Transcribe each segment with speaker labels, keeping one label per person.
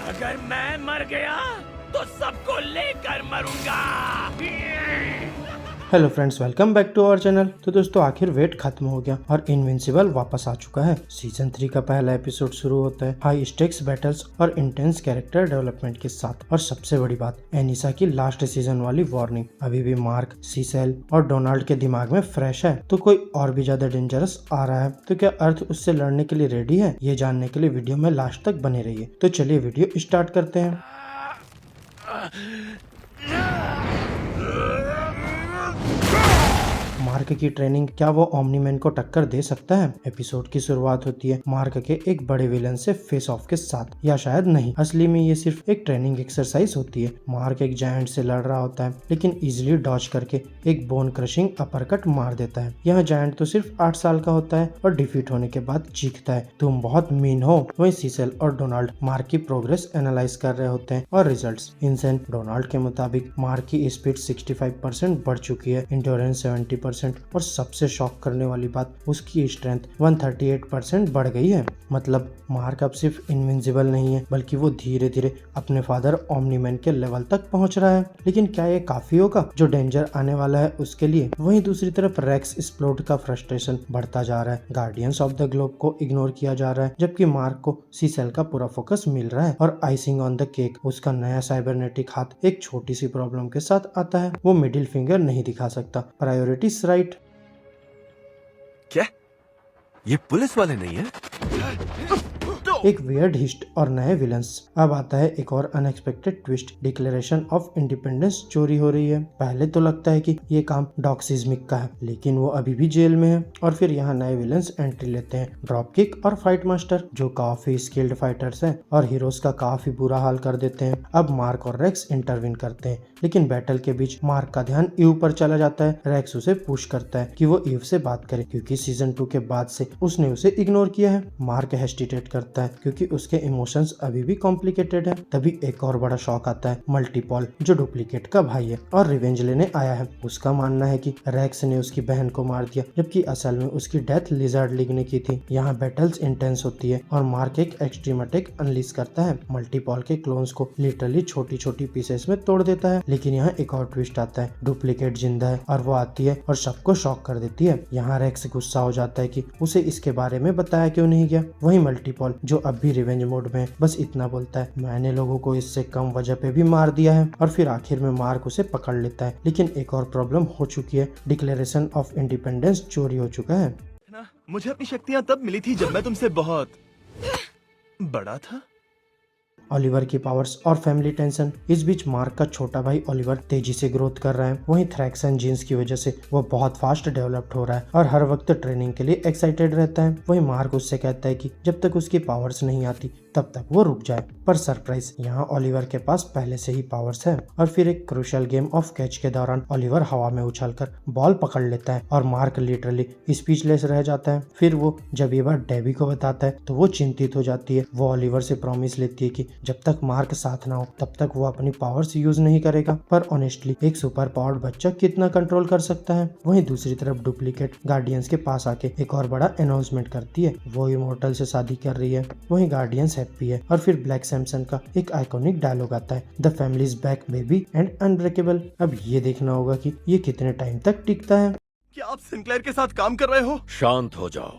Speaker 1: अगर मैं मर गया तो सबको लेकर मरूंगा।
Speaker 2: Hello friends, welcome back to our channel. तो दोस्तों, आखिर वेट खत्म हो गया और इनविंसिबल वापस आ चुका है। सीजन 3 का पहला एपिसोड शुरू होता है हाई स्टेक्स बैटल्स और इंटेंस कैरेक्टर डेवलपमेंट के साथ। और सबसे बड़ी बात, एनिसा की लास्ट सीजन वाली वार्निंग अभी भी मार्क, सीसेल और डोनाल्ड के दिमाग में फ्रेश है। तो कोई और भी ज्यादा डेंजरस आ रहा है तो क्या अर्थ उससे लड़ने के लिए रेडी है? ये जानने के लिए वीडियो में लास्ट तक बने रहिए। तो चलिए वीडियो स्टार्ट करते हैं। मार्क की ट्रेनिंग, क्या वो ओमनी मैन को टक्कर दे सकता है? एपिसोड की शुरुआत होती है मार्क के एक बड़े विलन से फेस ऑफ के साथ, या शायद नहीं, असली में ये सिर्फ एक ट्रेनिंग एक्सरसाइज होती है। मार्क एक जायंट से लड़ रहा होता है लेकिन इजिली डॉज करके एक बोन क्रशिंग अपरकट मार देता है। यह जायंट तो सिर्फ 8 साल का होता है और डिफीट होने के बाद चीखता है, तुम बहुत मीन हो। वहीं सीसेल और डोनाल्ड मार्क की प्रोग्रेस एनालाइज कर रहे होते हैं और रिजल्ट्स इनसेन। डोनाल्ड के मुताबिक मार्क की स्पीड 65% बढ़ चुकी है, इंड्योरेंस 70% और सबसे शॉक करने वाली बात, उसकी स्ट्रेंथ 138% बढ़ गई है। मतलब मार्क अब सिर्फ इनविंसिबल नहीं है बल्कि वो धीरे धीरे अपने फादर ओमनी मैन के लेवल तक पहुंच रहा है। लेकिन क्या ये काफी होगा जो डेंजर आने वाला है उसके लिए? वहीं दूसरी तरफ रेक्स एक्सप्लोड का फ्रस्ट्रेशन बढ़ता जा रहा है। गार्डियंस ऑफ द ग्लोब को इग्नोर किया जा रहा है जबकि मार्क को सीसेल का पूरा फोकस मिल रहा है। और आइसिंग ऑन द केक, उसका नया साइबरनेटिक हाथ एक छोटी सी प्रॉब्लम के साथ आता है, वो मिडिल फिंगर नहीं दिखा सकता। Priorities right.
Speaker 1: क्या ये पुलिस वाले नहीं है?
Speaker 2: एक वियर्ड हिस्ट और नए विलन्स। अब आता है एक और unexpected twist, declaration of independence चोरी हो रही है। पहले तो लगता है कि ये काम डॉग सिज्मिक का है लेकिन वो अभी भी जेल में है। और फिर यहाँ नए विलन्स एंट्री लेते हैं, ड्रॉप किक और फाइट मास्टर, जो काफी स्किल्ड फाइटर्स हैं और हीरोज का काफी बुरा हाल कर देते हैं। अब मार्क और रेक्स इंटरवीन करते हैं लेकिन बैटल के बीच मार्क का ध्यान ईव पर चला जाता है। रेक्स उसे पुश करता है कि वो ईव से बात करे क्योंकि सीजन 2 के बाद से उसने उसे इग्नोर किया है। मार्क हेस्टिटेट करता है क्योंकि उसके इमोशंस अभी भी कॉम्प्लिकेटेड है। तभी एक और बड़ा शॉक आता है, मल्टीपॉल जो डुप्लीकेट का भाई है और रिवेंज लेने आया है। उसका मानना है कि रेक्स ने उसकी बहन को मार दिया जबकि असल में उसकी डेथ लिजर्ड लीग ने की थी। यहाँ बैटल्स इंटेंस होती है और मार्क एक एक्सट्रीम अटैक अनलीज करता है, मल्टीपॉल के क्लोन्स को लिटरली छोटी छोटी पीसेस में तोड़ देता है। लेकिन यहाँ एक और ट्विस्ट आता है, डुप्लीकेट जिंदा है और वो आती है और सबको शॉक कर देती है। यहाँ रेक्स गुस्सा हो जाता है कि उसे इसके बारे में बताया क्यों नहीं गया। वहीं मल्टीपॉल जो अब भी रिवेंज मोड में बस इतना बोलता है, मैंने लोगों को इससे कम वजह पे भी मार दिया है। और फिर आखिर में मार्क उसे पकड़ लेता है। लेकिन एक और प्रॉब्लम हो चुकी है, डिक्लेरेशन ऑफ इंडिपेंडेंस चोरी हो चुका है।
Speaker 1: मुझे अपनी शक्तियाँ तब मिली थी जब मैं तुमसे बहुत बड़ा था।
Speaker 2: ओलिवर की पावर्स और फैमिली टेंशन। इस बीच मार्क का छोटा भाई ओलिवर तेजी से ग्रोथ कर रहा है। वहीं थ्रैक्सन जीन्स की वजह से वो बहुत फास्ट डेवलप्ड हो रहा है और हर वक्त ट्रेनिंग के लिए एक्साइटेड रहता है। वहीं मार्क उससे कहता है कि जब तक उसकी पावर्स नहीं आती तब तक वो रुक जाए। पर सरप्राइज, यहाँ ओलिवर के पास पहले से ही पावर्स है। और फिर एक क्रूशियल गेम ऑफ कैच के दौरान ओलिवर हवा में उछलकर बॉल पकड़ लेता है और मार्क लिटरली स्पीचलेस रह जाता है। फिर वो जब ये बात डेबी को बताता है तो वो चिंतित हो जाती है। वो ओलिवर से प्रॉमिस लेती है कि जब तक मार्क साथ ना हो तब तक वो अपनी पावर्स यूज नहीं करेगा। पर ऑनेस्टली एक सुपर पावर्ड बच्चा कितना कंट्रोल कर सकता है? वहीं दूसरी तरफ डुप्लीकेट गार्डियंस के पास आके एक और बड़ा अनाउंसमेंट करती है, वो इमोर्टल से शादी कर रही है। वहीं गार्डियंस हैप्पी है। और फिर ब्लैक सैमसन का एक आइकॉनिक डायलॉग आता है, the family is back baby and unbreakable. अब ये देखना होगा कि ये कितने टाइम तक टिकता है।
Speaker 1: क्या आप सिंक्लेयर के साथ काम कर रहे हो?
Speaker 3: शांत हो जाओ।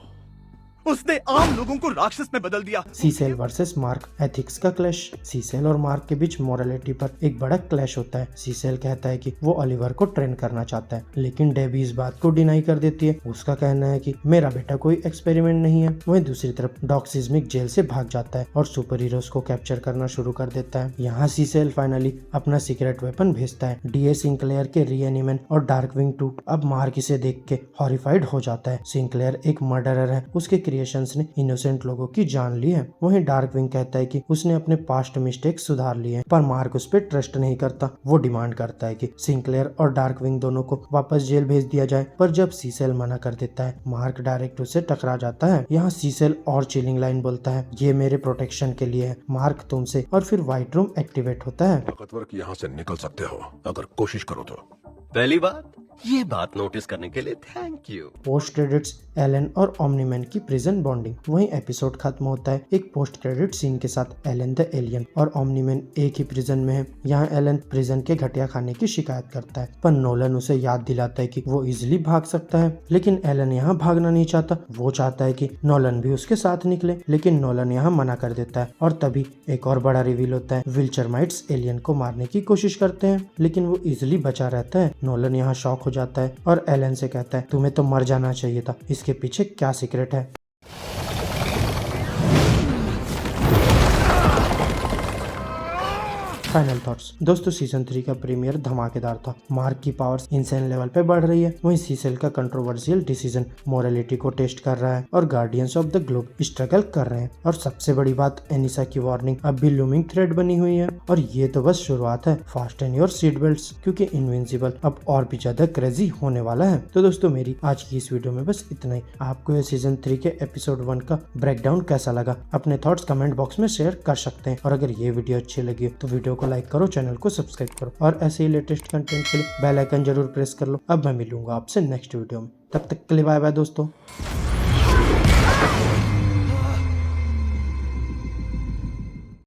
Speaker 1: उसने आम लोगों को राक्षस में बदल दिया।
Speaker 2: सीसेल वर्सेस मार्क, एथिक्स का क्लैश। सीसेल और मार्क के बीच मोरालिटी पर एक बड़ा क्लैश होता है। सीसेल कहता है कि वो ओलिवर को ट्रेन करना चाहता है लेकिन डेबी इस बात को डिनाई कर देती है। उसका कहना है कि मेरा बेटा कोई एक्सपेरिमेंट नहीं है। वहीं दूसरी तरफ डॉग सिज्मिक जेल से भाग जाता है और सुपर हीरोज को कैप्चर करना शुरू कर देता है। यहाँ सीसेल फाइनली अपना सीक्रेट वेपन भेजता है, डीए सिंक्लेयर के रीएनिमेंट और डार्कविंग 2। अब मार्क इसे देख के हॉरिफाइड हो जाता है। सिंक्लेयर एक मर्डरर है, उसके क्रिएशंस ने इनोसेंट लोगों की जान ली है। वहीं डार्कविंग कहता है कि उसने अपने पास्ट मिस्टेक सुधार लिए हैं। पर मार्क उस पर ट्रस्ट नहीं करता। वो डिमांड करता है कि सिंक्लेयर और डार्कविंग दोनों को वापस जेल भेज दिया जाए। पर जब सीसेल मना कर देता है, मार्क डायरेक्ट उससे टकरा जाता है। यहाँ सीसेल और चिलिंग लाइन बोलता है, ये मेरे प्रोटेक्शन के लिए है, मार्क तुमसे। और फिर व्हाइट रूम एक्टिवेट होता है।
Speaker 3: ताकतवर की यहाँ से निकल सकते हो अगर कोशिश करो तो।
Speaker 1: पहली बात
Speaker 3: ये बात नोटिस करने के लिए thank you.
Speaker 2: Post credits Allen और ओमनीमैन की प्रिजन बॉन्डिंग। वहीं एपिसोड खत्म होता है एक पोस्ट क्रेडिट सीन के साथ। एलन द एलियन और ओमनीमैन एक ही प्रिजन में है। यहाँ एलन प्रिजन के घटिया खाने की शिकायत करता है, पर नोलन उसे याद दिलाता है कि वो इजिली भाग सकता है। लेकिन एलन यहाँ भागना नहीं चाहता, वो चाहता है कि नोलन भी उसके साथ निकले, लेकिन नोलन यहाँ मना कर देता है। और तभी एक और बड़ा रिवील होता है। विल्चरमाइट्स एलियन को मारने की कोशिश करते हैं, लेकिन वो इजिली बचा रहता है। नोलन यहाँ शॉक हो जाता है और एलन से कहता है तुम्हें तो मर जाना चाहिए था, इसके पीछे क्या सीक्रेट है। Final thoughts. दोस्तों सीजन 3 का प्रीमियर धमाकेदार था। मार्क की पावर्स इंसेन लेवल पे बढ़ रही है। वहीं सीसेल का कंट्रोवर्शियल डिसीजन मोरालिटी को टेस्ट कर रहा है और guardians of the globe struggle कर रहे हैं। और सबसे बड़ी बात, एनिसा की वार्निंग अब भी लूमिंग थ्रेड बनी हुई है। और ये तो बस शुरुआत है। फास्टन योर सीट बेल्ट्स, क्योंकि इनविंसिबल अब और भी ज्यादा क्रेजी होने वाला है। तो दोस्तों मेरी आज की इस वीडियो में बस इतना ही। आपको ये सीजन 3 के एपिसोड 1 का ब्रेकडाउन कैसा लगा, अपने थॉट्स कमेंट बॉक्स में शेयर कर सकते हैं। और अगर ये वीडियो अच्छी लगी तो वीडियो को लाइक करो, चैनल को सब्सक्राइब करो और ऐसे ही लेटेस्ट कंटेंट के लिए बेल आइकन जरूर प्रेस कर लो। अब मैं मिलूंगा आपसे नेक्स्ट वीडियो में, तब तक के लिए बाय बाय दोस्तों।